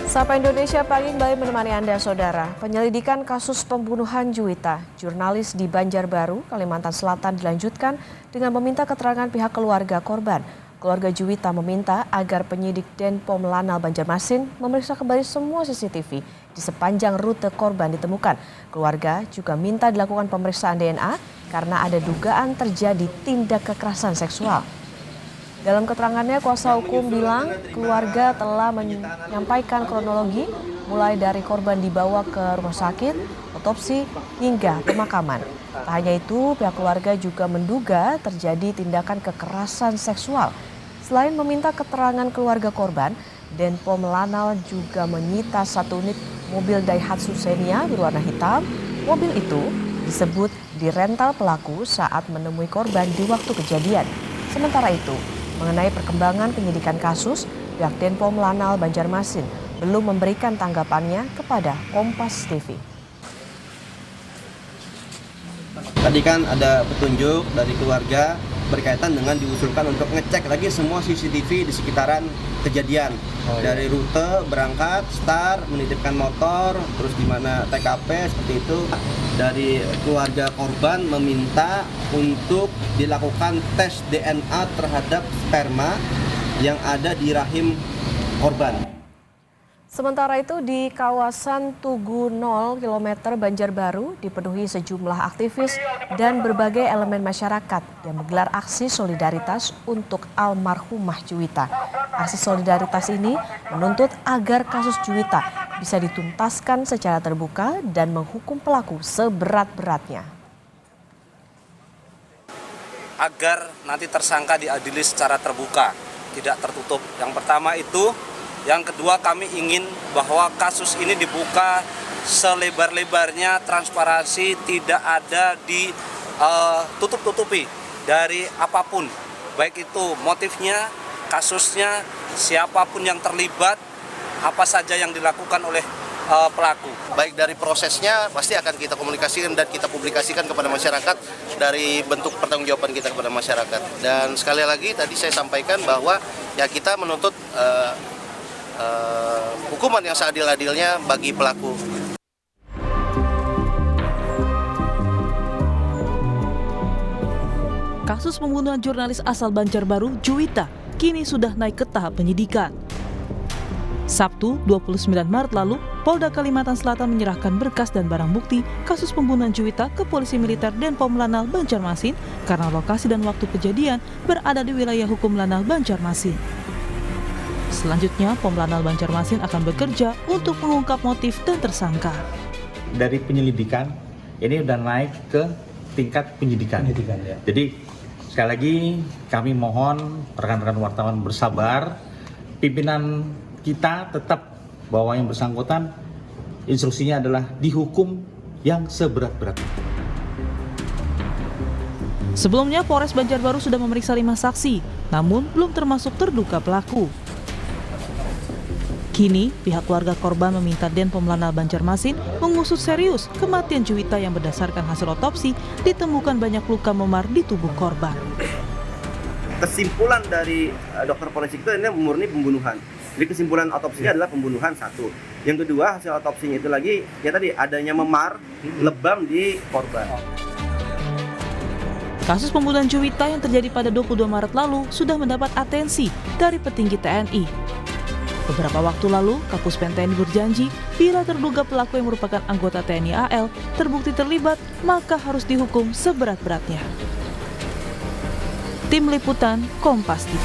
Sapa Indonesia pagi kembali menemani Anda, Saudara. Penyelidikan kasus pembunuhan Juwita, jurnalis di Banjarbaru, Kalimantan Selatan dilanjutkan dengan meminta keterangan pihak keluarga korban. Keluarga Juwita meminta agar penyidik Denpom Lanal Banjarmasin memeriksa kembali semua CCTV di sepanjang rute korban ditemukan. Keluarga juga minta dilakukan pemeriksaan DNA karena ada dugaan terjadi tindak kekerasan seksual. Dalam keterangannya, kuasa hukum bilang keluarga telah menyampaikan kronologi mulai dari korban dibawa ke rumah sakit, otopsi, hingga pemakaman. Tak hanya itu, pihak keluarga juga menduga terjadi tindakan kekerasan seksual. Selain meminta keterangan keluarga korban, Denpom Lanal juga menyita 1 unit mobil Daihatsu Xenia berwarna hitam. Mobil itu disebut dirental pelaku saat menemui korban di waktu kejadian. Sementara itu, mengenai perkembangan penyidikan kasus, pihak Denpom Lanal Banjarmasin belum memberikan tanggapannya kepada Kompas TV. Tadi kan ada petunjuk dari keluarga berkaitan dengan diusulkan untuk ngecek lagi semua CCTV di sekitaran kejadian. Dari rute berangkat, start, menitipkan motor, terus di mana TKP seperti itu. Dari keluarga korban meminta untuk dilakukan tes DNA terhadap sperma yang ada di rahim korban. Sementara itu di kawasan Tugu 0 km Banjarbaru dipenuhi sejumlah aktivis dan berbagai elemen masyarakat yang menggelar aksi solidaritas untuk almarhumah Juwita. Aksi solidaritas ini menuntut agar kasus Juwita bisa dituntaskan secara terbuka dan menghukum pelaku seberat-beratnya. Agar nanti tersangka diadili secara terbuka, tidak tertutup. Yang pertama itu. Yang kedua, kami ingin bahwa kasus ini dibuka selebar-lebarnya, transparansi, tidak ada ditutup-tutupi dari apapun. Baik itu motifnya, kasusnya, siapapun yang terlibat, apa saja yang dilakukan oleh pelaku. Baik dari prosesnya pasti akan kita komunikasikan dan kita publikasikan kepada masyarakat dari bentuk pertanggungjawaban kita kepada masyarakat. Dan sekali lagi tadi saya sampaikan bahwa ya kita menuntut hukuman yang seadil-adilnya bagi pelaku. Kasus pembunuhan jurnalis asal Banjarbaru, Juwita, kini sudah naik ke tahap penyidikan. Sabtu, 29 Maret lalu, Polda Kalimantan Selatan menyerahkan berkas dan barang bukti kasus pembunuhan Juwita ke Polisi Militer Denpom Lanal Banjarmasin karena lokasi dan waktu kejadian berada di wilayah hukum Lanal Banjarmasin. Selanjutnya, Pom Lanal Banjarmasin akan bekerja untuk mengungkap motif dan tersangka. Dari penyelidikan, ini sudah naik ke tingkat penyidikan. Ya. Jadi, sekali lagi kami mohon rekan-rekan wartawan bersabar. Pimpinan kita tetap bahwa yang bersangkutan instruksinya adalah dihukum yang seberat-beratnya. Sebelumnya, Polres Banjarbaru sudah memeriksa 5 saksi, namun belum termasuk terduga pelaku. Kini, pihak keluarga korban meminta Denpom Lanal Banjarmasin mengusut serius kematian Juwita yang berdasarkan hasil otopsi ditemukan banyak luka memar di tubuh korban. Kesimpulan dari dokter forensik itu ini murni pembunuhan. Jadi kesimpulan otopsinya adalah pembunuhan satu. Yang kedua, hasil otopsinya itu lagi ya tadi adanya memar lebam di korban. Kasus pembunuhan Juwita yang terjadi pada 22 Maret lalu sudah mendapat atensi dari petinggi TNI. Beberapa waktu lalu, Kapuspen TNI berjanji bila terduga pelaku yang merupakan anggota TNI AL terbukti terlibat, maka harus dihukum seberat-beratnya. Tim Liputan Kompas TV.